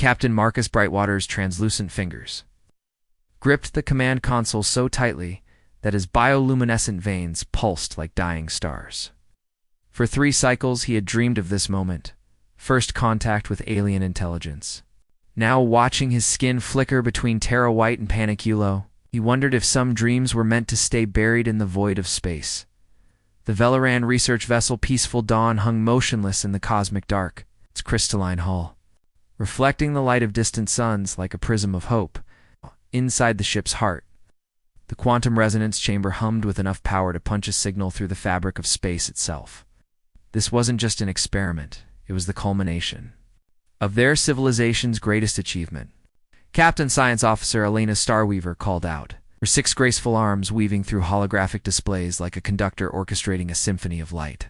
Captain Marcus Brightwater's translucent fingers gripped the command console so tightly that his bioluminescent veins pulsed like dying stars. For 3 cycles he had dreamed of this moment, first contact with alien intelligence. Now, watching his skin flicker between Terra White and Paniculo, he wondered if some dreams were meant to stay buried in the void of space. The Velaran research vessel Peaceful Dawn hung motionless in the cosmic dark, its crystalline hull reflecting the light of distant suns like a prism of hope. Inside the ship's heart, the quantum resonance chamber hummed with enough power to punch a signal through the fabric of space itself. This wasn't just an experiment, it was the culmination of their civilization's greatest achievement. Captain Science Officer Elena Starweaver called out, her 6 graceful arms weaving through holographic displays like a conductor orchestrating a symphony of light.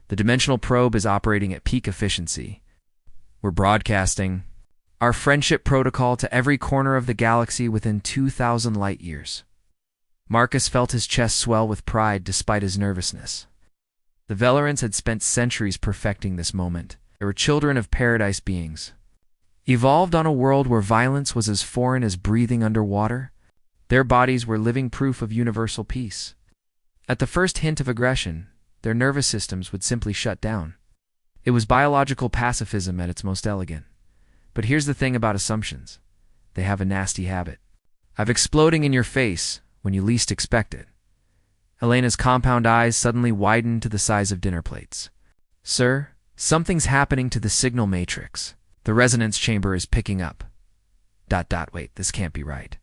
The dimensional probe is operating at peak efficiency. We're broadcasting our friendship protocol to every corner of the galaxy within 2,000 light-years. Marcus felt his chest swell with pride despite his nervousness. The Velarans had spent centuries perfecting this moment. They were children of paradise beings, evolved on a world where violence was as foreign as breathing underwater. Their bodies were living proof of universal peace. At the first hint of aggression, their nervous systems would simply shut down. It was biological pacifism at its most elegant. But here's the thing about assumptions. They have a nasty habit of exploding in your face when you least expect it. Elena's compound eyes suddenly widened to the size of dinner plates. Sir, something's happening to the signal matrix. The resonance chamber is picking up. Wait, this can't be right.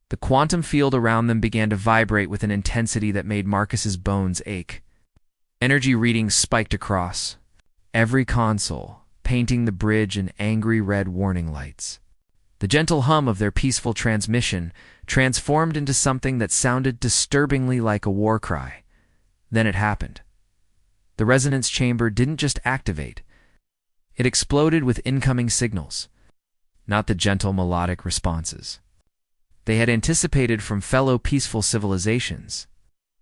The quantum field around them began to vibrate with an intensity that made Marcus's bones ache. Energy readings spiked across every console, painting the bridge in angry red warning lights. The gentle hum of their peaceful transmission transformed into something that sounded disturbingly like a war cry. Then it happened. The resonance chamber didn't just activate. It exploded with incoming signals, not the gentle melodic responses they had anticipated from fellow peaceful civilizations,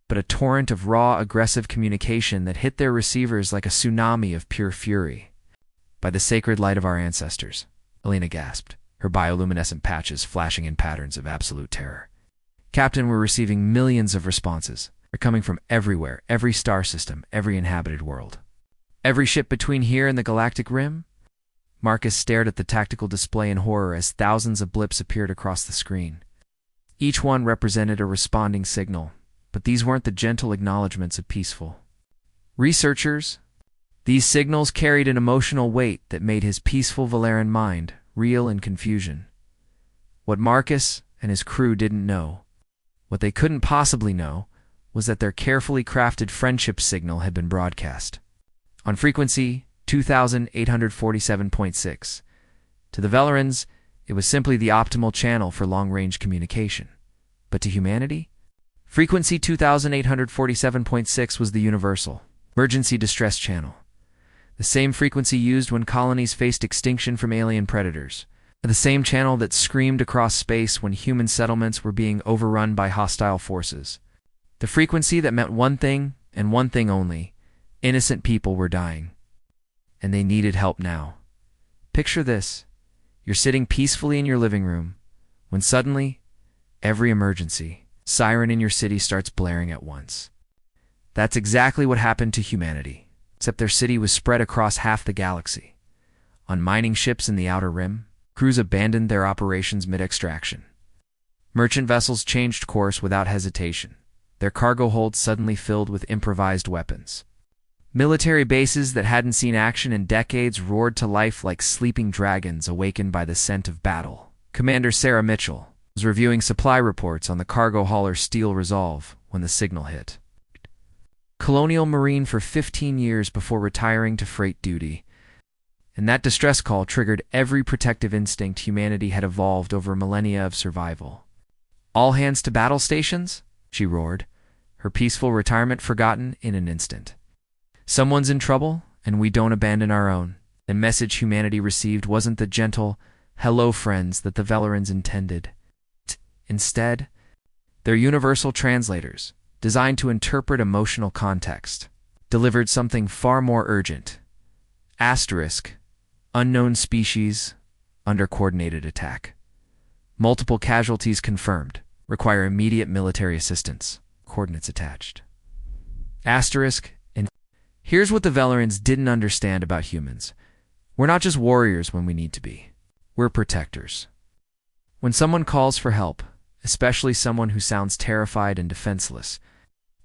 but a torrent of raw, aggressive communication that hit their receivers like a tsunami of pure fury. By the sacred light of our ancestors, Elena gasped, her bioluminescent patches flashing in patterns of absolute terror. Captain, we're receiving millions of responses. They're coming from everywhere, every star system, every inhabited world. Every ship between here and the galactic rim? Marcus stared at the tactical display in horror as thousands of blips appeared across the screen. Each one represented a responding signal, but these weren't the gentle acknowledgments of peaceful researchers. These signals carried an emotional weight that made his peaceful Velaran mind reel in confusion. What Marcus and his crew didn't know, what they couldn't possibly know, was that their carefully crafted friendship signal had been broadcast on frequency 2847.6. To the Velarans, it was simply the optimal channel for long-range communication. But to humanity, frequency 2847.6 was the universal emergency distress channel. The same frequency used when colonies faced extinction from alien predators. The same channel that screamed across space when human settlements were being overrun by hostile forces. The frequency that meant one thing, and one thing only. Innocent people were dying. And they needed help now. Picture this. You're sitting peacefully in your living room, when suddenly, every emergency siren in your city starts blaring at once. That's exactly what happened to humanity, except their city was spread across half the galaxy. On mining ships in the Outer Rim, crews abandoned their operations mid-extraction. Merchant vessels changed course without hesitation, their cargo holds suddenly filled with improvised weapons. Military bases that hadn't seen action in decades roared to life like sleeping dragons awakened by the scent of battle. Commander Sarah Mitchell was reviewing supply reports on the cargo hauler Steel Resolve when the signal hit. Colonial Marine for 15 years before retiring to freight duty. And that distress call triggered every protective instinct humanity had evolved over millennia of survival. All hands to battle stations, she roared, her peaceful retirement forgotten in an instant. Someone's in trouble, and we don't abandon our own. The message humanity received wasn't the gentle, hello friends that the Velarans intended. Instead, their universal translators, designed to interpret emotional context, delivered something far more urgent. Asterisk, unknown species, under coordinated attack. Multiple casualties confirmed. Require immediate military assistance. Coordinates attached. Asterisk, and here's what the Velerans didn't understand about humans. We're not just warriors when we need to be. We're protectors. When someone calls for help, especially someone who sounds terrified and defenseless,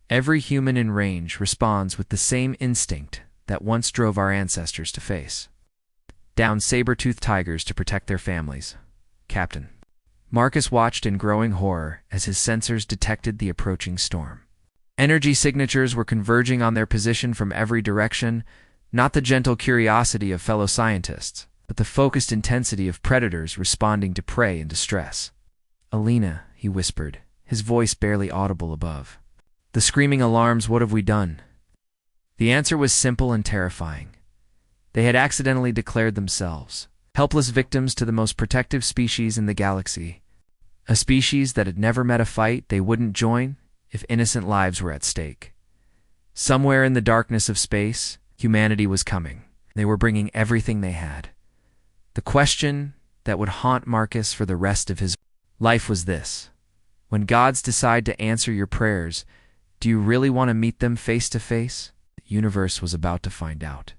every human in range responds with the same instinct that once drove our ancestors to face. Down saber-toothed tigers to protect their families. Captain. Marcus watched in growing horror as his sensors detected the approaching storm. Energy signatures were converging on their position from every direction, not the gentle curiosity of fellow scientists, but the focused intensity of predators responding to prey in distress. "Alina," he whispered, his voice barely audible above. "The screaming alarms, what have we done?" The answer was simple and terrifying. They had accidentally declared themselves helpless victims to the most protective species in the galaxy, a species that had never met a fight they wouldn't join if innocent lives were at stake. Somewhere in the darkness of space, humanity was coming. They were bringing everything they had. The question that would haunt Marcus for the rest of his life was this: when gods decide to answer your prayers, do you really want to meet them face to face? The universe was about to find out.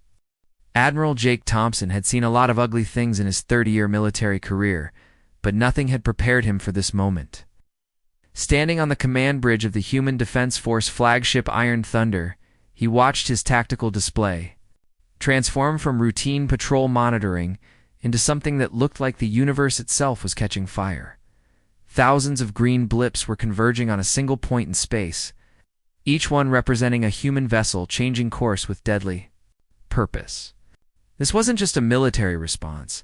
Admiral Jake Thompson had seen a lot of ugly things in his 30-year military career, but nothing had prepared him for this moment. Standing on the command bridge of the Human Defense Force flagship Iron Thunder, he watched his tactical display transform from routine patrol monitoring into something that looked like the universe itself was catching fire. Thousands of green blips were converging on a single point in space, each one representing a human vessel changing course with deadly purpose. This wasn't just a military response.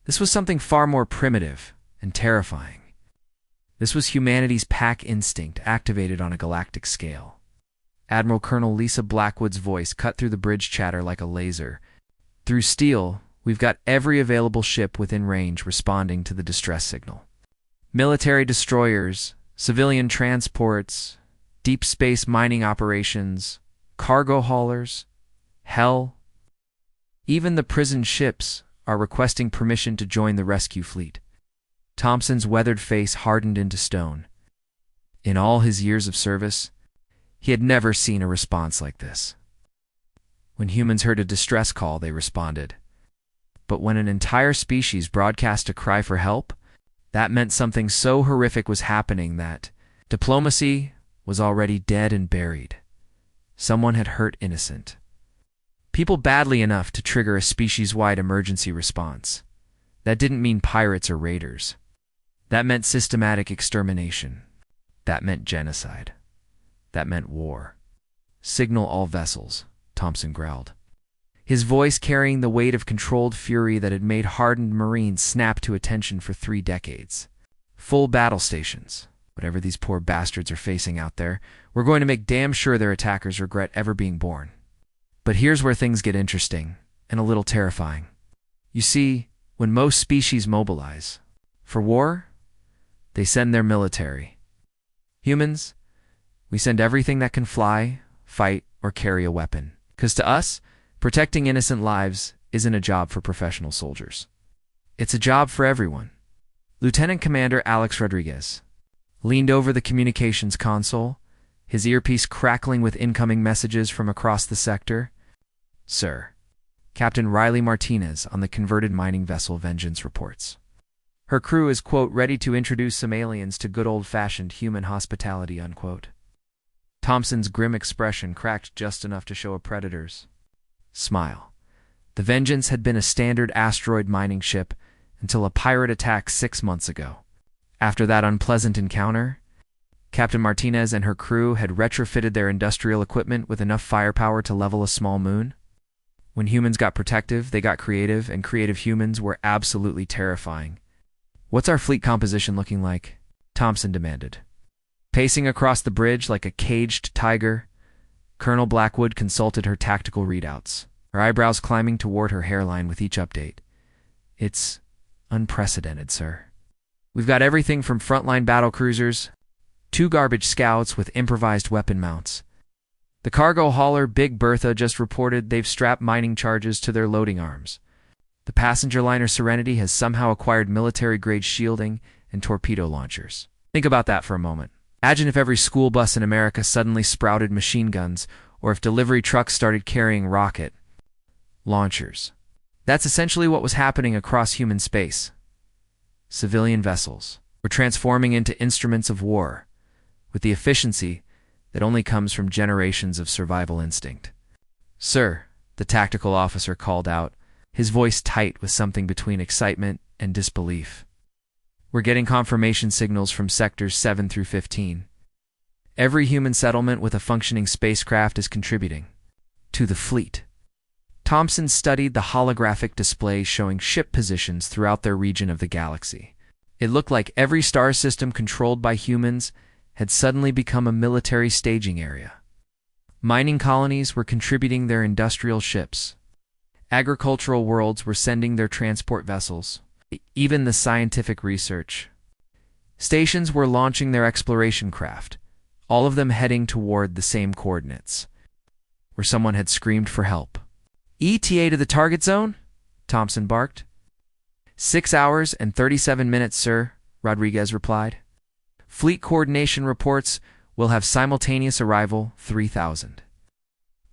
This was something far more primitive and terrifying. This was humanity's pack instinct activated on a galactic scale. Admiral Colonel Lisa Blackwood's voice cut through the bridge chatter like a laser. "Through steel, we've got every available ship within range responding to the distress signal. Military destroyers, civilian transports, deep space mining operations, cargo haulers, hell, even the prison ships are requesting permission to join the rescue fleet." Thompson's weathered face hardened into stone. In all his years of service, he had never seen a response like this. When humans heard a distress call, they responded. But when an entire species broadcast a cry for help, that meant something so horrific was happening that diplomacy was already dead and buried. Someone had hurt innocent people badly enough to trigger a species-wide emergency response. That didn't mean pirates or raiders. That meant systematic extermination. That meant genocide. That meant war. "Signal all vessels," Thompson growled, his voice carrying the weight of controlled fury that had made hardened Marines snap to attention for 3 decades. "Full battle stations. Whatever these poor bastards are facing out there, we're going to make damn sure their attackers regret ever being born." But here's where things get interesting and a little terrifying. You see, when most species mobilize for war, they send their military. Humans, we send everything that can fly, fight, or carry a weapon. Because to us, protecting innocent lives isn't a job for professional soldiers. It's a job for everyone. Lieutenant Commander Alex Rodriguez leaned over the communications console, his earpiece crackling with incoming messages from across the sector. "Sir," Captain Riley Martinez on the converted mining vessel Vengeance reports. "Her crew is, quote, ready to introduce some aliens to good old-fashioned human hospitality," unquote. Thompson's grim expression cracked just enough to show a predator's smile. The Vengeance had been a standard asteroid mining ship until a pirate attack 6 months ago. After that unpleasant encounter, Captain Martinez and her crew had retrofitted their industrial equipment with enough firepower to level a small moon. When humans got protective, they got creative, and creative humans were absolutely terrifying. "What's our fleet composition looking like?" Thompson demanded. Pacing across the bridge like a caged tiger, Colonel Blackwood consulted her tactical readouts, her eyebrows climbing toward her hairline with each update. "It's unprecedented, sir. We've got everything from frontline battlecruisers, 2 garbage scouts with improvised weapon mounts. The cargo hauler Big Bertha just reported they've strapped mining charges to their loading arms. The passenger liner Serenity has somehow acquired military-grade shielding and torpedo launchers. Think about that for a moment. Imagine if every school bus in America suddenly sprouted machine guns, or if delivery trucks started carrying rocket launchers. That's essentially what was happening across human space. Civilian vessels were transforming into instruments of war, with the efficiency that only comes from generations of survival instinct. "Sir," the tactical officer called out, his voice tight with something between excitement and disbelief. "We're getting confirmation signals from sectors 7 through 15. Every human settlement with a functioning spacecraft is contributing to the fleet." Thompson studied the holographic displays showing ship positions throughout their region of the galaxy. It looked like every star system controlled by humans had suddenly become a military staging area. Mining colonies were contributing their industrial ships. Agricultural worlds were sending their transport vessels. Even the scientific research stations were launching their exploration craft, all of them heading toward the same coordinates, where someone had screamed for help. "ETA to the target zone?" Thompson barked. 6 hours and 37 minutes, sir," Rodriguez replied. "Fleet coordination reports will have simultaneous arrival 3,000.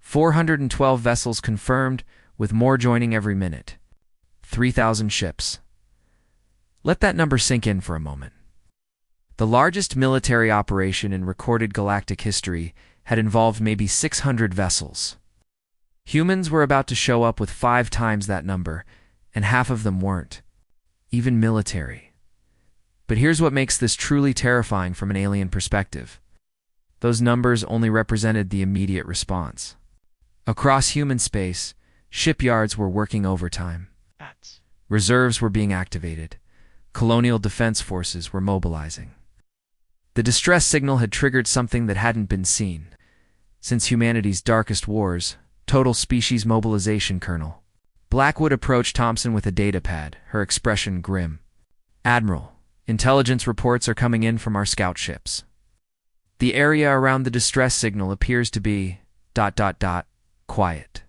412 vessels confirmed, with more joining every minute. 3,000 ships." Let that number sink in for a moment. The largest military operation in recorded galactic history had involved maybe 600 vessels. Humans were about to show up with 5 times that number, and half of them weren't even military. But here's what makes this truly terrifying from an alien perspective. Those numbers only represented the immediate response. Across human space, shipyards were working overtime. Reserves were being activated. Colonial defense forces were mobilizing. The distress signal had triggered something that hadn't been seen since humanity's darkest wars, total species mobilization. Colonel Blackwood approached Thompson with a datapad, her expression grim. "Admiral, intelligence reports are coming in from our scout ships. The area around the distress signal appears to be ... quiet.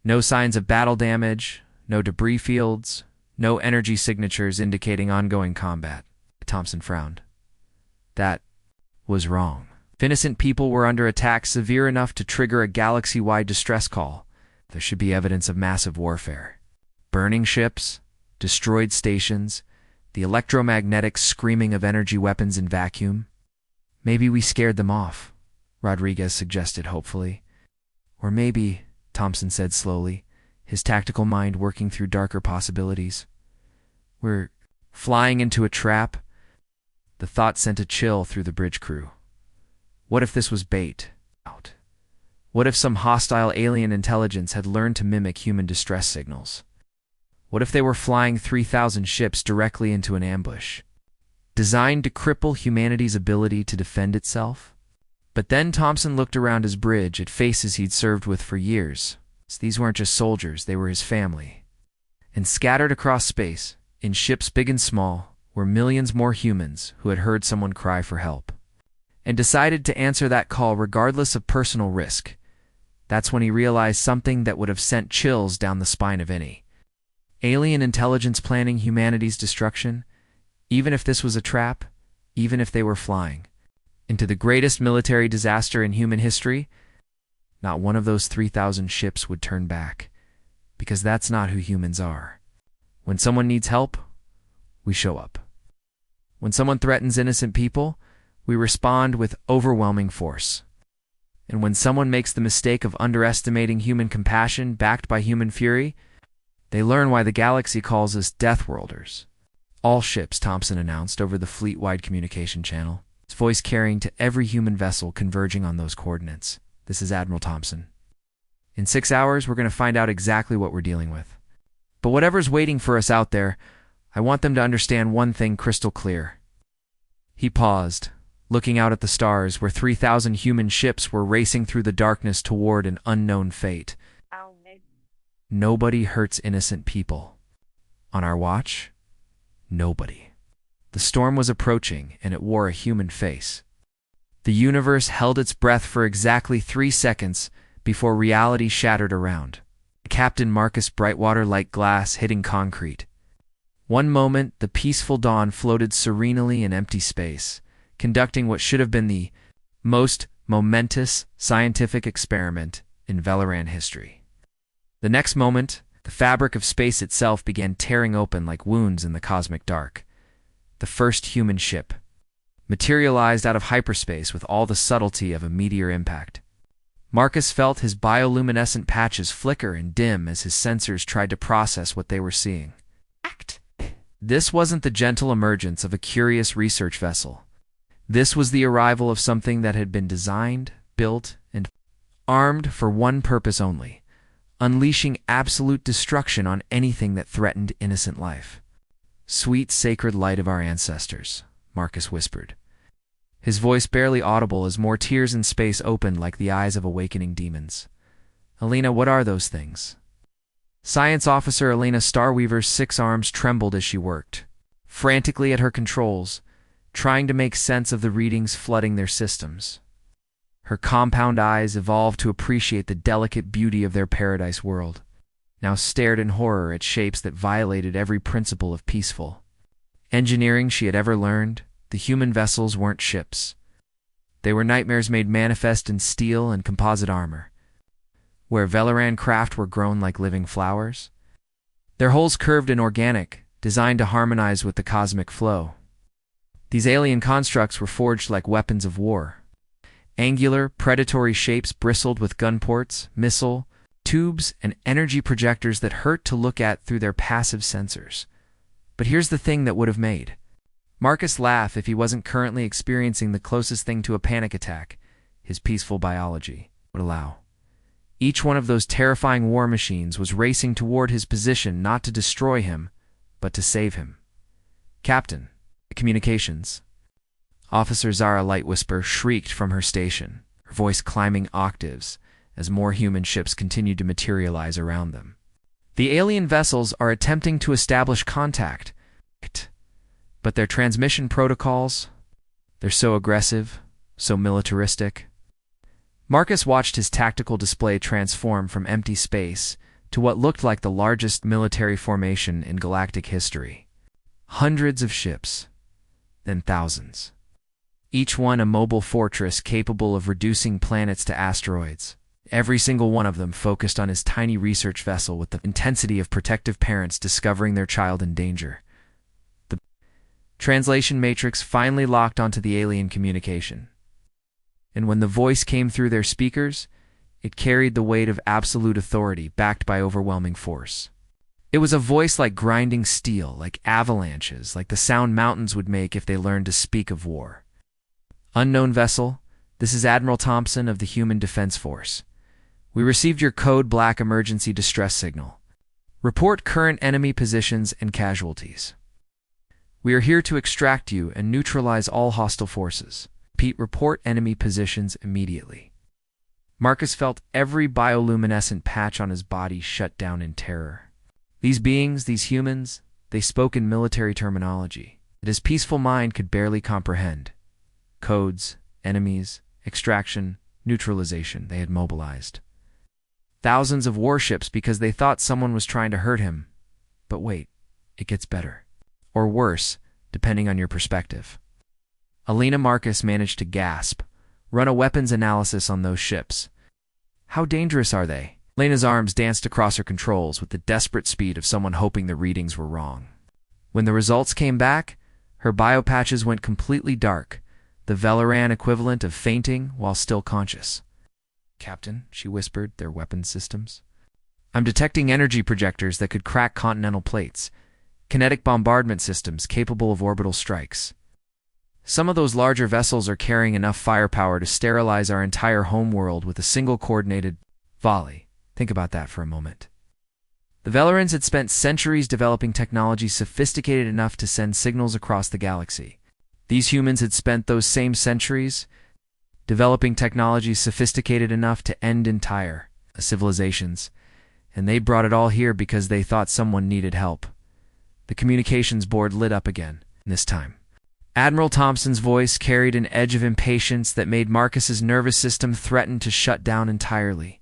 No signs of battle damage, no debris fields, no energy signatures indicating ongoing combat." Thompson frowned. That was wrong. If innocent people were under attack severe enough to trigger a galaxy-wide distress call, there should be evidence of massive warfare. Burning ships, destroyed stations, the electromagnetic screaming of energy weapons in vacuum. "Maybe we scared them off," Rodriguez suggested hopefully. "Or maybe," Thompson said slowly, his tactical mind working through darker possibilities, "we're flying into a trap." The thought sent a chill through the bridge crew. What if this was bait? What if some hostile alien intelligence had learned to mimic human distress signals? What if they were flying 3,000 ships directly into an ambush, designed to cripple humanity's ability to defend itself? But then Thompson looked around his bridge at faces he'd served with for years. These weren't just soldiers, they were his family. And scattered across space, in ships big and small, were millions more humans who had heard someone cry for help and decided to answer that call regardless of personal risk. That's when he realized something that would have sent chills down the spine of any alien intelligence planning humanity's destruction, even if this was a trap, even if they were flying into the greatest military disaster in human history. Not one of those 3,000 ships would turn back, because that's not who humans are. When someone needs help, we show up. When someone threatens innocent people, we respond with overwhelming force. And when someone makes the mistake of underestimating human compassion backed by human fury, they learn why the galaxy calls us Deathworlders. "All ships," Thompson announced over the fleet-wide communication channel, his voice carrying to every human vessel converging on those coordinates. "This is Admiral Thompson. In 6 hours, we're going to find out exactly what we're dealing with. But whatever's waiting for us out there, I want them to understand one thing crystal clear." He paused, looking out at the stars where 3,000 human ships were racing through the darkness toward an unknown fate. Nobody hurts innocent people. On our watch, nobody. The storm was approaching, and it wore a human face. The universe held its breath for exactly 3 seconds before reality shattered around. Captain Marcus Brightwater like glass hitting concrete. One moment, the peaceful dawn floated serenely in empty space, conducting what should have been the most momentous scientific experiment in Velaran history. The next moment, the fabric of space itself began tearing open like wounds in the cosmic dark. The first human ship materialized out of hyperspace with all the subtlety of a meteor impact. Marcus felt his bioluminescent patches flicker and dim as his sensors tried to process what they were seeing. This wasn't the gentle emergence of a curious research vessel. This was the arrival of something that had been designed, built, and armed for one purpose only: unleashing absolute destruction on anything that threatened innocent life. "Sweet sacred light of our ancestors," Marcus whispered, his voice barely audible as more tears in space opened like the eyes of awakening demons. "Elena, what are those things?" Science Officer Elena Starweaver's 6 arms trembled as she worked, frantically at her controls, trying to make sense of the readings flooding their systems. Her compound eyes evolved to appreciate the delicate beauty of their paradise world, now stared in horror at shapes that violated every principle of peaceful engineering she had ever learned. The human vessels weren't ships. They were nightmares made manifest in steel and composite armor, where Velaran craft were grown like living flowers. Their hulls curved and organic, designed to harmonize with the cosmic flow. These alien constructs were forged like weapons of war. Angular, predatory shapes bristled with gun ports, missile tubes, and energy projectors that hurt to look at through their passive sensors. But here's the thing that would have made Marcus laugh if he wasn't currently experiencing the closest thing to a panic attack: his peaceful biology would allow. Each one of those terrifying war machines was racing toward his position, not to destroy him, but to save him. "Captain, communications." Officer Zara Lightwhisper shrieked from her station, her voice climbing octaves as more human ships continued to materialize around them. "The alien vessels are attempting to establish contact, but their transmission protocols, they're so aggressive, so militaristic." Marcus watched his tactical display transform from empty space to what looked like the largest military formation in galactic history. Hundreds of ships, then thousands. Each one a mobile fortress capable of reducing planets to asteroids. Every single one of them focused on his tiny research vessel with the intensity of protective parents discovering their child in danger. The translation matrix finally locked onto the alien communication. And when the voice came through their speakers, it carried the weight of absolute authority backed by overwhelming force. It was a voice like grinding steel, like avalanches, like the sound mountains would make if they learned to speak of war. "Unknown vessel, this is Admiral Thompson of the Human Defense Force. We received your Code Black emergency distress signal. Report current enemy positions and casualties. We are here to extract you and neutralize all hostile forces. Repeat, report enemy positions immediately." Marcus felt every bioluminescent patch on his body shut down in terror. These beings, these humans, they spoke in military terminology that his peaceful mind could barely comprehend. Codes, enemies, extraction, neutralization, they had mobilized. Thousands of warships because they thought someone was trying to hurt him. But wait, it gets better. Or worse, depending on your perspective. Elena Marcus managed to gasp, run a weapons analysis on those ships. "How dangerous are they?" Elena's arms danced across her controls with the desperate speed of someone hoping the readings were wrong. When the results came back, her biopatches went completely dark, the Velaran equivalent of fainting while still conscious. "Captain," she whispered, their weapons systems. "I'm detecting energy projectors that could crack continental plates, kinetic bombardment systems capable of orbital strikes. Some of those larger vessels are carrying enough firepower to sterilize our entire homeworld with a single coordinated volley." Think about that for a moment. The Velarans had spent centuries developing technology sophisticated enough to send signals across the galaxy. These humans had spent those same centuries developing technology sophisticated enough to end entire civilizations, and they brought it all here because they thought someone needed help. The communications board lit up again, this time. Admiral Thompson's voice carried an edge of impatience that made Marcus's nervous system threaten to shut down entirely.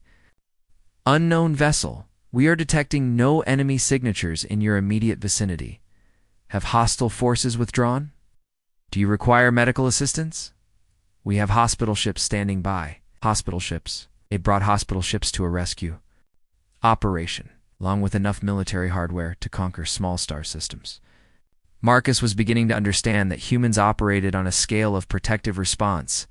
"Unknown vessel, We are detecting no enemy signatures in your immediate vicinity. Have hostile forces withdrawn? Do you require medical assistance? We have hospital ships standing by. Hospital ships. They brought hospital ships to a rescue operation, along with enough military hardware to conquer small star systems. Marcus was beginning to understand that humans operated on a scale of protective response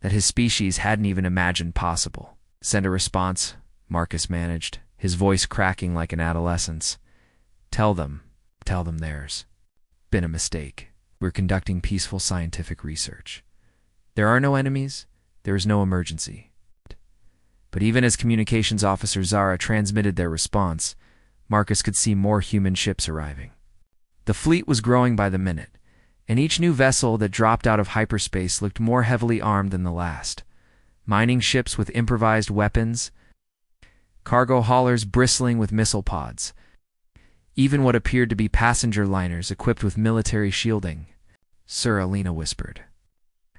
that his species hadn't even imagined possible. Send a response, Marcus managed, his voice cracking like an adolescent's. Tell them there's been a mistake. We're conducting peaceful scientific research. There are no enemies, there is no emergency. But even as Communications Officer Zara transmitted their response, Marcus could see more human ships arriving. The fleet was growing by the minute, and each new vessel that dropped out of hyperspace looked more heavily armed than the last. Mining ships with improvised weapons, cargo haulers bristling with missile pods, even what appeared to be passenger liners equipped with military shielding, Sir Alina whispered,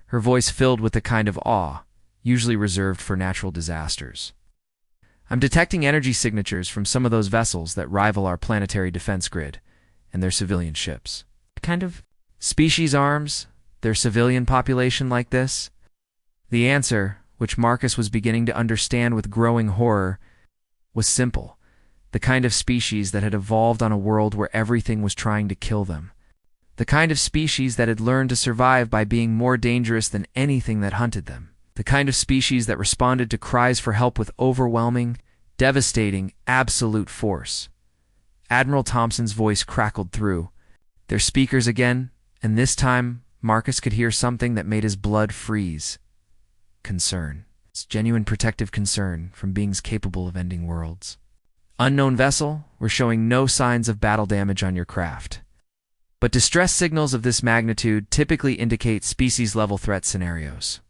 her voice filled with the kind of awe usually reserved for natural disasters. I'm detecting energy signatures from some of those vessels that rival our planetary defense grid and their civilian ships. Kind of species arms their civilian population like this? The answer, which Marcus was beginning to understand with growing horror, was simple. The kind of species that had evolved on a world where everything was trying to kill them. The kind of species that had learned to survive by being more dangerous than anything that hunted them. The kind of species that responded to cries for help with overwhelming, devastating, absolute force. Admiral Thompson's voice crackled through their speakers again, and this time Marcus could hear something that made his blood freeze. Concern. It's genuine protective concern from beings capable of ending worlds. Unknown vessel, we're showing no signs of battle damage on your craft. But distress signals of this magnitude typically indicate species-level threat scenarios.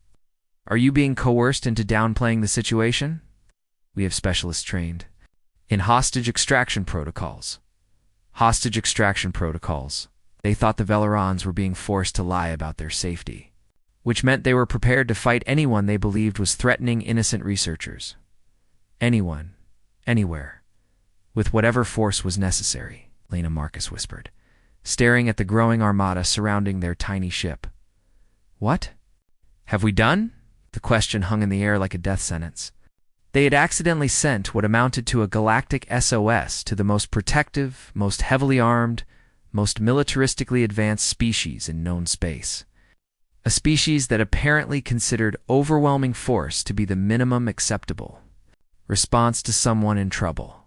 Are you being coerced into downplaying the situation? We have specialists trained in hostage extraction protocols. Hostage extraction protocols. They thought the Velerons were being forced to lie about their safety, which meant they were prepared to fight anyone they believed was threatening innocent researchers. Anyone, anywhere, with whatever force was necessary, Lena Marcus whispered, staring at the growing armada surrounding their tiny ship. What? Have we done? The question hung in the air like a death sentence. They had accidentally sent what amounted to a galactic SOS to the most protective, most heavily armed, most militaristically advanced species in known space. A species that apparently considered overwhelming force to be the minimum acceptable response to someone in trouble.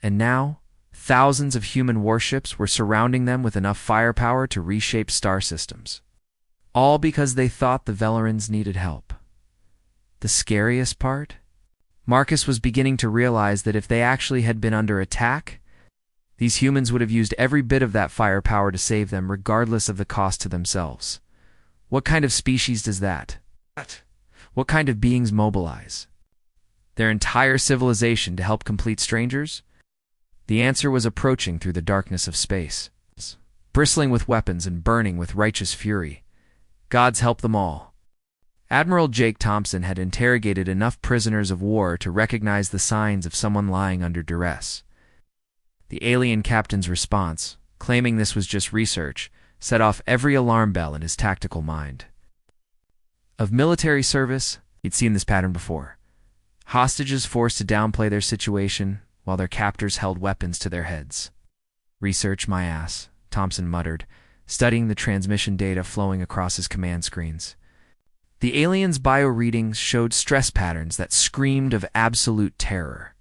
And now, thousands of human warships were surrounding them with enough firepower to reshape star systems. All because they thought the Velerons needed help. The scariest part? Marcus was beginning to realize that if they actually had been under attack, these humans would have used every bit of that firepower to save them regardless of the cost to themselves. What kind of species does that? What kind of beings mobilize their entire civilization to help complete strangers? The answer was approaching through the darkness of space, bristling with weapons and burning with righteous fury. Gods help them all. Admiral Jake Thompson had interrogated enough prisoners of war to recognize the signs of someone lying under duress. The alien captain's response, claiming this was just research, set off every alarm bell in his tactical mind. Of military service, he'd seen this pattern before. Hostages forced to downplay their situation while their captors held weapons to their heads. Research my ass, Thompson muttered, studying the transmission data flowing across his command screens. The aliens' bio-readings showed stress patterns that screamed of absolute terror.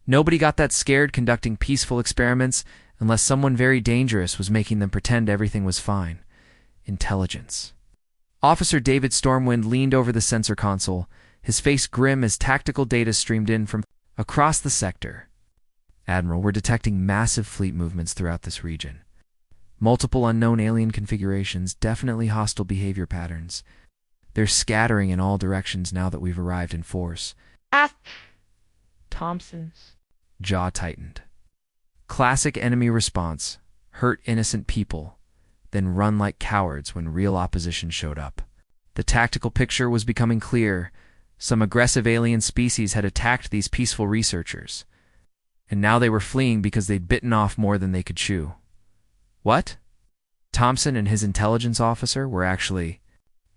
Nobody got that scared conducting peaceful experiments unless someone very dangerous was making them pretend everything was fine. Intelligence. Officer David Stormwind leaned over the sensor console, his face grim as tactical data streamed in from across the sector. Admiral, we're detecting massive fleet movements throughout this region. Multiple unknown alien configurations, definitely hostile behavior patterns. They're scattering in all directions now that we've arrived in force. Thompson's jaw tightened. Classic enemy response. Hurt innocent people, then run like cowards when real opposition showed up. The tactical picture was becoming clear. Some aggressive alien species had attacked these peaceful researchers. and now they were fleeing because they'd bitten off more than they could chew. What? Thompson and his intelligence officer were actually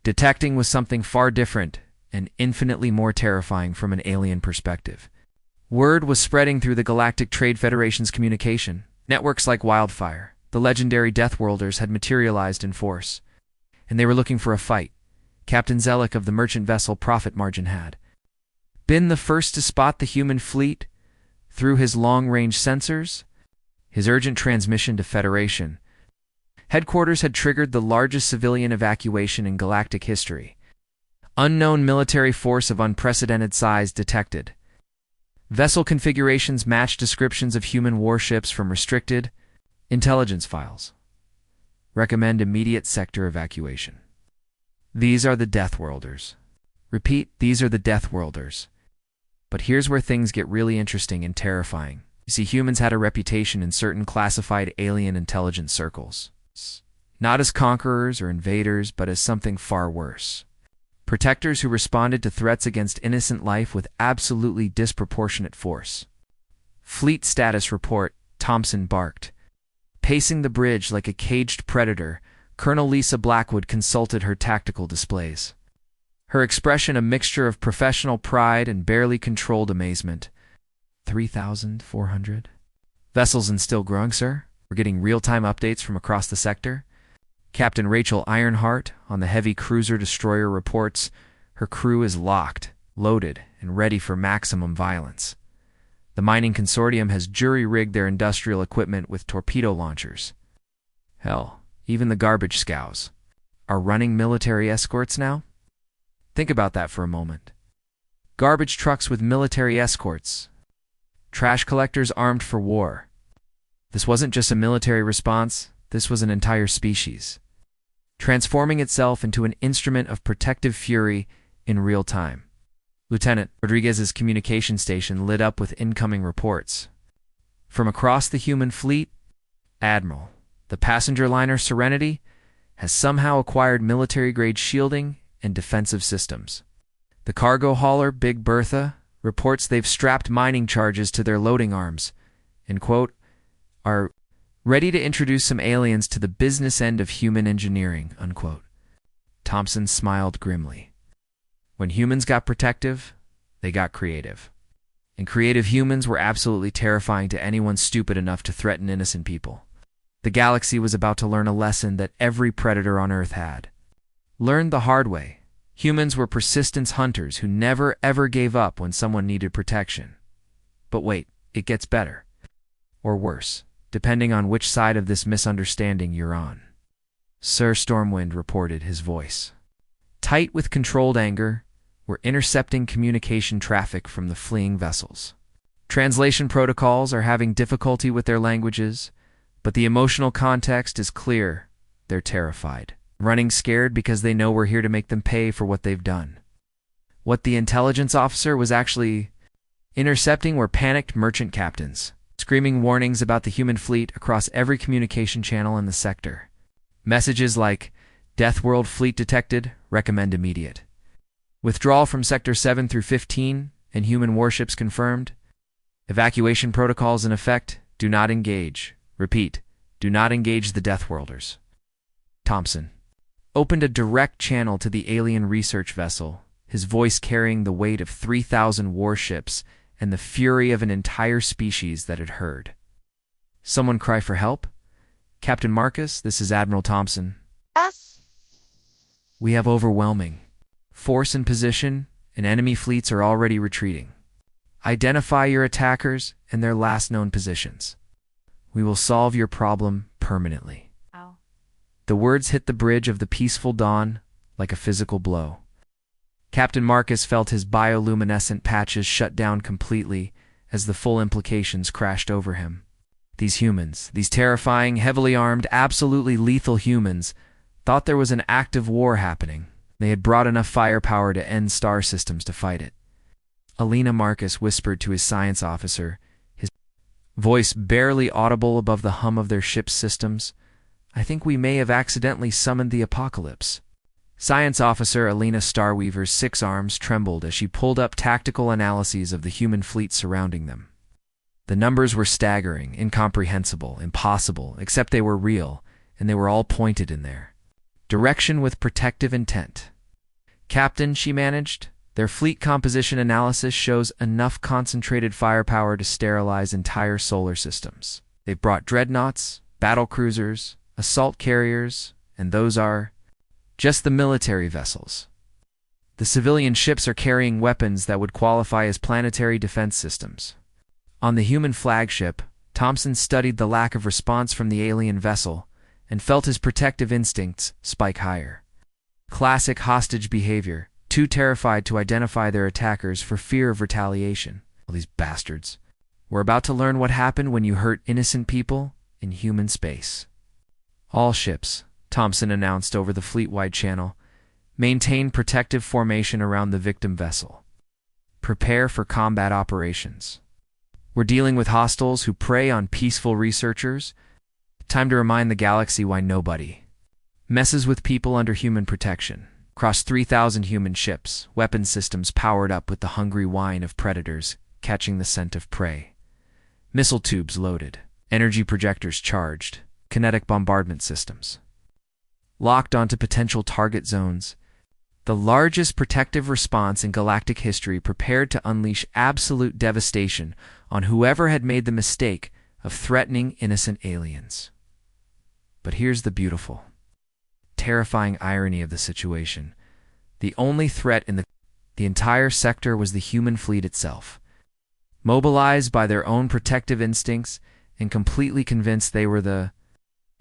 detecting was something far different and infinitely more terrifying from an alien perspective. Word was spreading through the Galactic Trade Federation's communication networks like wildfire. The legendary Deathworlders had materialized in force, and they were looking for a fight. Captain Zellick of the merchant vessel Profit Margin had been the first to spot the human fleet through his long-range sensors. His urgent transmission to Federation headquarters had triggered the largest civilian evacuation in galactic history. Unknown military force of unprecedented size detected. Vessel configurations matched descriptions of human warships from restricted intelligence files. Recommend immediate sector evacuation. These are the Deathworlders. Repeat, these are the Deathworlders. But here's where things get really interesting and terrifying. You see, humans had a reputation in certain classified alien intelligence circles. Not as conquerors or invaders, but as something far worse. Protectors who responded to threats against innocent life with absolutely disproportionate force. Fleet status report, Thompson barked. Pacing the bridge like a caged predator, Colonel Lisa Blackwood consulted her tactical displays. Her expression a mixture of professional pride and barely controlled amazement. 3,400? Vessels and still growing, sir? We're getting real-time updates from across the sector. Captain Rachel Ironheart on the heavy cruiser-destroyer reports her crew is locked, loaded, and ready for maximum violence. The mining consortium has jury-rigged their industrial equipment with torpedo launchers. Hell, even the garbage scows are running military escorts now? Think about that for a moment. Garbage trucks with military escorts. Trash collectors armed for war. This wasn't just a military response, this was an entire species, transforming itself into an instrument of protective fury in real time. Lieutenant Rodriguez's communication station lit up with incoming reports. From across the human fleet, Admiral, the passenger liner Serenity has somehow acquired military-grade shielding and defensive systems. The cargo hauler Big Bertha reports they've strapped mining charges to their loading arms and, quote, are ready to introduce some aliens to the business end of human engineering, unquote. Thompson smiled grimly. When humans got protective, they got creative. And creative humans were absolutely terrifying to anyone stupid enough to threaten innocent people. The galaxy was about to learn a lesson that every predator on Earth had learned the hard way. Humans were persistence hunters who never ever gave up when someone needed protection. But wait, it gets better. Or worse, depending on which side of this misunderstanding you're on. Sir Stormwind reported, his voice tight with controlled anger. We're intercepting communication traffic from the fleeing vessels. Translation protocols are having difficulty with their languages, but the emotional context is clear. They're terrified, running scared because they know we're here to make them pay for what they've done. What the intelligence officer was actually intercepting were panicked merchant captains, screaming warnings about the human fleet across every communication channel in the sector. Messages like, Deathworld fleet detected, recommend immediate withdrawal from Sector 7 through 15, and human warships confirmed. Evacuation protocols in effect, do not engage. Repeat, do not engage the Deathworlders. Thompson opened a direct channel to the alien research vessel, his voice carrying the weight of 3,000 warships and the fury of an entire species that had heard. Someone cry for help? Captain Marcus, this is Admiral Thompson. Yes? We have overwhelming force and position, and enemy fleets are already retreating. Identify your attackers and their last known positions. We will solve your problem permanently. Ow. The words hit the bridge of the peaceful dawn like a physical blow. Captain Marcus felt his bioluminescent patches shut down completely as the full implications crashed over him. These humans, these terrifying, heavily armed, absolutely lethal humans, thought there was an active war happening. They had brought enough firepower to end star systems to fight it. Alina Marcus whispered to his science officer, his voice barely audible above the hum of their ship's systems, I think we may have accidentally summoned the apocalypse. Science officer Alina Starweaver's 6 arms trembled as she pulled up tactical analyses of the human fleet surrounding them. The numbers were staggering, incomprehensible, impossible, except they were real, and they were all pointed in there. Direction with protective intent. "Captain," she managed, "their fleet composition analysis shows enough concentrated firepower to sterilize entire solar systems. They've brought dreadnoughts, battle cruisers, assault carriers, and those are just the military vessels. The civilian ships are carrying weapons that would qualify as planetary defense systems." On the human flagship, Thompson studied the lack of response from the alien vessel and felt his protective instincts spike higher. Classic hostage behavior, too terrified to identify their attackers for fear of retaliation. All these bastards. We're about to learn what happened when you hurt innocent people in human space. "All ships," Thompson announced over the fleet-wide channel, "maintain protective formation around the victim vessel. Prepare for combat operations. We're dealing with hostiles who prey on peaceful researchers. Time to remind the galaxy why nobody messes with people under human protection. Across 3,000 human ships, weapon systems powered up with the hungry whine of predators catching the scent of prey. Missile tubes loaded, energy projectors charged, kinetic bombardment systems locked onto potential target zones. The largest protective response in galactic history, prepared to unleash absolute devastation on whoever had made the mistake of threatening innocent aliens." But here's the beautiful, terrifying irony of the situation. The only threat in the entire sector was the human fleet itself. Mobilized by their own protective instincts and completely convinced they were the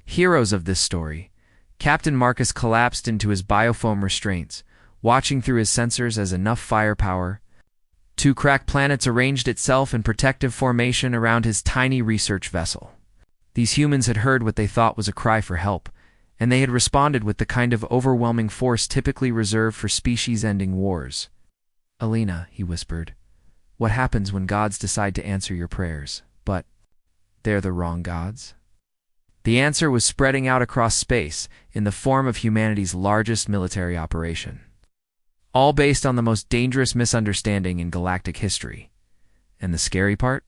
heroes of this story, Captain Marcus collapsed into his biofoam restraints, watching through his sensors as enough firepower to crack planets arranged itself in protective formation around his tiny research vessel. These humans had heard what they thought was a cry for help, and they had responded with the kind of overwhelming force typically reserved for species-ending wars. "Alina," he whispered, "what happens when gods decide to answer your prayers, but they're the wrong gods?" The answer was spreading out across space in the form of humanity's largest military operation. All based on the most dangerous misunderstanding in galactic history. And the scary part?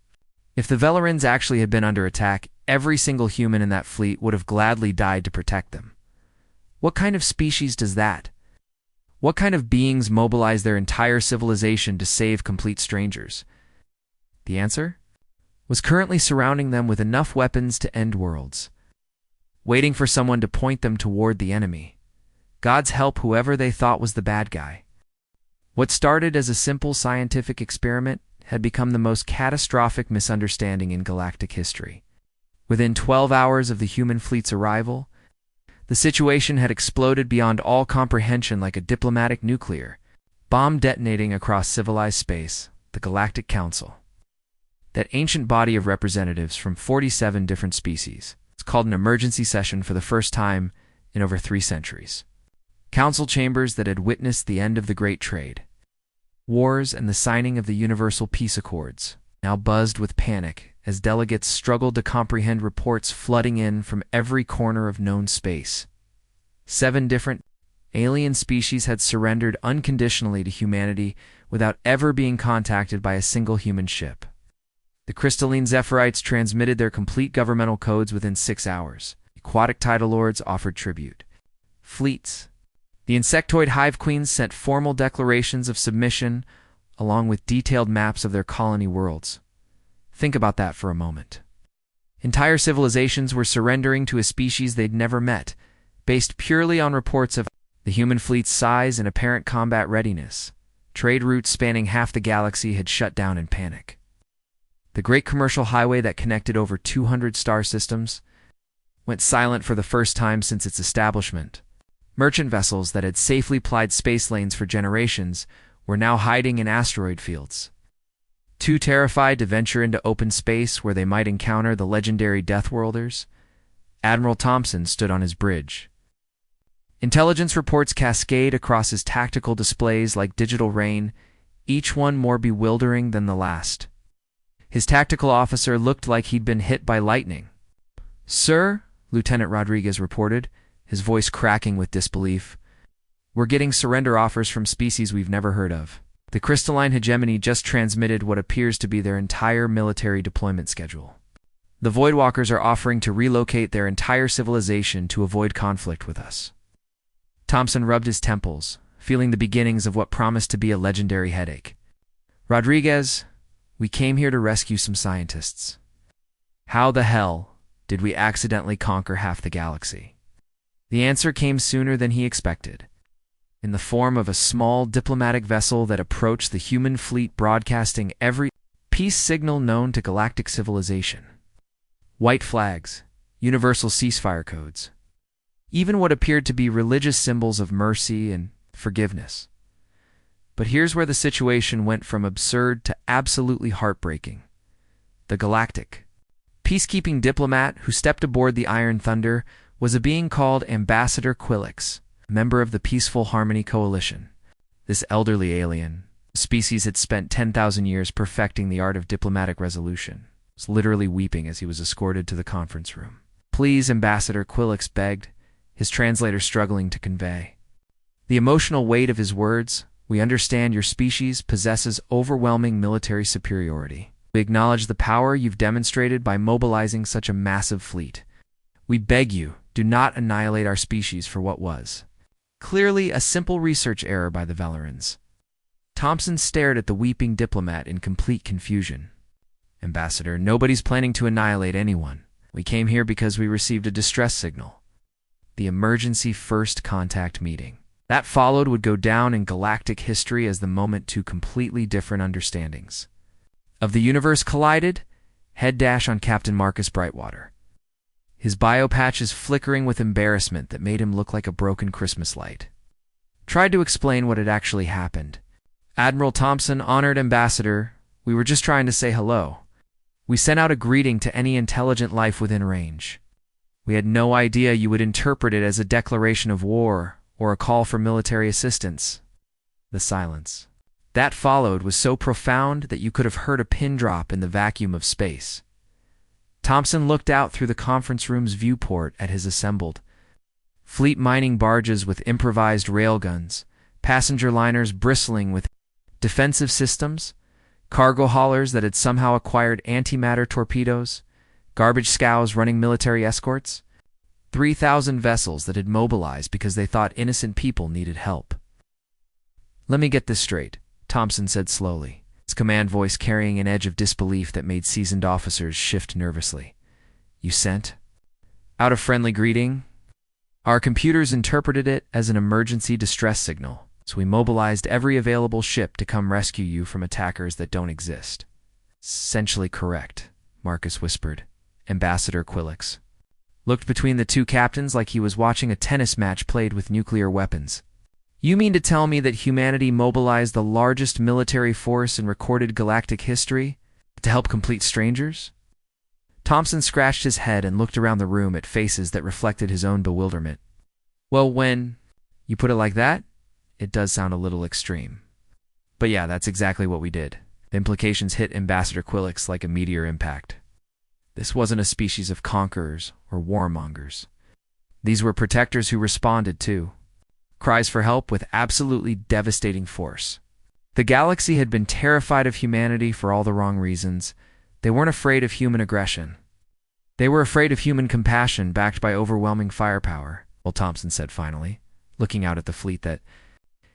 If the Velerans actually had been under attack, every single human in that fleet would have gladly died to protect them. What kind of species does that? What kind of beings mobilize their entire civilization to save complete strangers? The answer was currently surrounding them with enough weapons to end worlds, waiting for someone to point them toward the enemy. Gods help whoever they thought was the bad guy. What started as a simple scientific experiment had become the most catastrophic misunderstanding in galactic history. Within 12 hours of the human fleet's arrival, the situation had exploded beyond all comprehension like a diplomatic nuclear bomb detonating across civilized space. The Galactic Council, that ancient body of representatives from 47 different species, it's called an emergency session for the first time in over 3 centuries. Council chambers that had witnessed the end of the Great Trade Wars and the signing of the Universal Peace Accords, now buzzed with panic as delegates struggled to comprehend reports flooding in from every corner of known space. 7 different alien species had surrendered unconditionally to humanity without ever being contacted by a single human ship. The crystalline Zephyrites transmitted their complete governmental codes within 6 hours. Aquatic tidal lords offered tribute. Fleets. The insectoid hive queens sent formal declarations of submission, along with detailed maps of their colony worlds. Think about that for a moment. Entire civilizations were surrendering to a species they'd never met, based purely on reports of the human fleet's size and apparent combat readiness. Trade routes spanning half the galaxy had shut down in panic. The great commercial highway that connected over 200 star systems went silent for the first time since its establishment. Merchant vessels that had safely plied space lanes for generations were now hiding in asteroid fields. Too terrified to venture into open space where they might encounter the legendary Deathworlders, Admiral Thompson stood on his bridge. Intelligence reports cascade across his tactical displays like digital rain, each one more bewildering than the last. His tactical officer looked like he'd been hit by lightning. "Sir," Lieutenant Rodriguez reported, his voice cracking with disbelief, "we're getting surrender offers from species we've never heard of. The crystalline hegemony just transmitted what appears to be their entire military deployment schedule. The Voidwalkers are offering to relocate their entire civilization to avoid conflict with us. Thompson rubbed his temples, feeling the beginnings of what promised to be a legendary headache. Rodriguez, we came here to rescue some scientists. How the hell did we accidentally conquer half the galaxy? The answer came sooner than he expected, in the form of a small diplomatic vessel that approached the human fleet, broadcasting every peace signal known to galactic civilization. White flags, universal ceasefire codes, even what appeared to be religious symbols of mercy and forgiveness. But here's where the situation went from absurd to absolutely heartbreaking. The galactic peacekeeping diplomat who stepped aboard the Iron Thunder was a being called Ambassador Quillix, member of the Peaceful Harmony Coalition. This elderly alien species had spent 10,000 years perfecting the art of diplomatic resolution. Was literally weeping as he was escorted to the conference room. Please, Ambassador Quillix begged, his translator struggling to convey the emotional weight of his words. We understand your species possesses overwhelming military superiority. We acknowledge the power you've demonstrated by mobilizing such a massive fleet. We beg you, do not annihilate our species for what was clearly a simple research error by the Velerans. Thompson stared at the weeping diplomat in complete confusion. Ambassador, nobody's planning to annihilate anyone. We came here because we received a distress signal. The emergency first contact meeting. That followed would go down in galactic history as the moment two completely different understandings of the universe collided. Head dash on Captain Marcus Brightwater, his bio patches flickering with embarrassment that made him look like a broken Christmas light. Tried to explain what had actually happened. Admiral Thompson, honored ambassador, we were just trying to say hello. We sent out a greeting to any intelligent life within range. We had no idea you would interpret it as a declaration of war or a call for military assistance. The silence that followed was so profound that you could have heard a pin drop in the vacuum of space. Thompson looked out through the conference room's viewport at his assembled fleet, mining barges with improvised railguns, passenger liners bristling with defensive systems, cargo haulers that had somehow acquired antimatter torpedoes, garbage scows running military escorts, 3,000 vessels that had mobilized because they thought innocent people needed help. Let me get this straight, Thompson said slowly, his command voice carrying an edge of disbelief that made seasoned officers shift nervously. You sent out a friendly greeting? Our computers interpreted it as an emergency distress signal, so we mobilized every available ship to come rescue you from attackers that don't exist. Essentially correct, Marcus whispered. Ambassador Quillix looked between the two captains like he was watching a tennis match played with nuclear weapons. You mean to tell me that humanity mobilized the largest military force in recorded galactic history to help complete strangers? Thompson scratched his head and looked around the room at faces that reflected his own bewilderment. Well, when you put it like that, it does sound a little extreme. But yeah, that's exactly what we did. The implications hit Ambassador Quillix like a meteor impact. This wasn't a species of conquerors or warmongers. These were protectors who responded to cries for help with absolutely devastating force. The galaxy had been terrified of humanity for all the wrong reasons. They weren't afraid of human aggression. They were afraid of human compassion backed by overwhelming firepower, well, Thompson said finally, looking out at the fleet that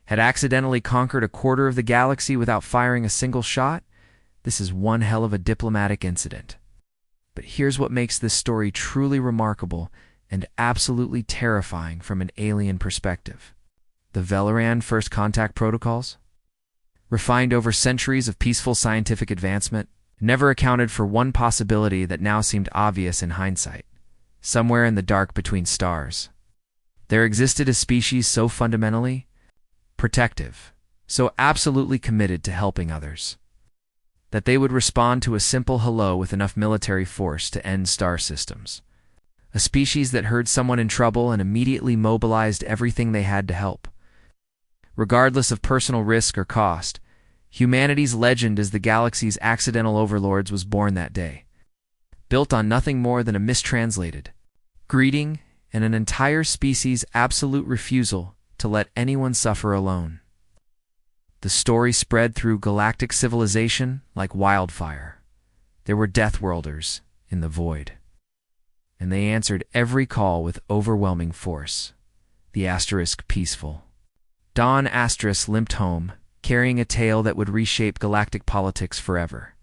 had accidentally conquered a quarter of the galaxy without firing a single shot. This is one hell of a diplomatic incident. But here's what makes this story truly remarkable and absolutely terrifying from an alien perspective. The Veleran First Contact Protocols, refined over centuries of peaceful scientific advancement, never accounted for one possibility that now seemed obvious in hindsight. Somewhere in the dark between stars, there existed a species so fundamentally protective, so absolutely committed to helping others, that they would respond to a simple hello with enough military force to end star systems. A species that heard someone in trouble and immediately mobilized everything they had to help. Regardless of personal risk or cost, humanity's legend as the galaxy's accidental overlords was born that day, built on nothing more than a mistranslated greeting and an entire species' absolute refusal to let anyone suffer alone. The story spread through galactic civilization like wildfire. There were Deathworlders in the void, and they answered every call with overwhelming force. The asterisk peaceful. Don asterisk limped home, carrying a tale that would reshape galactic politics forever.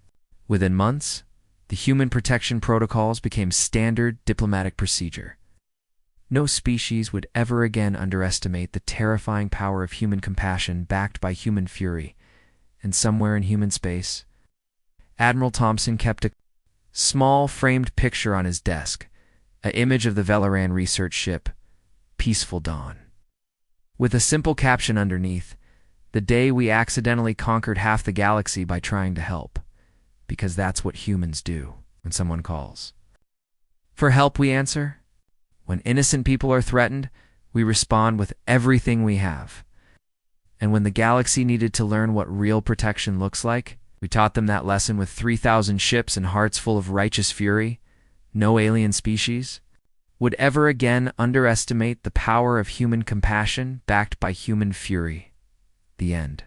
Within months, the human protection protocols became standard diplomatic procedure. No species would ever again underestimate the terrifying power of human compassion backed by human fury. And somewhere in human space, Admiral Thompson kept a small framed picture on his desk, an image of the Velaran research ship, Peaceful Dawn, with a simple caption underneath, "The day we accidentally conquered half the galaxy by trying to help." Because that's what humans do when someone calls. For help, we answer. When innocent people are threatened, we respond with everything we have. And when the galaxy needed to learn what real protection looks like, we taught them that lesson with 3,000 ships and hearts full of righteous fury. No alien species would ever again underestimate the power of human compassion backed by human fury. The end.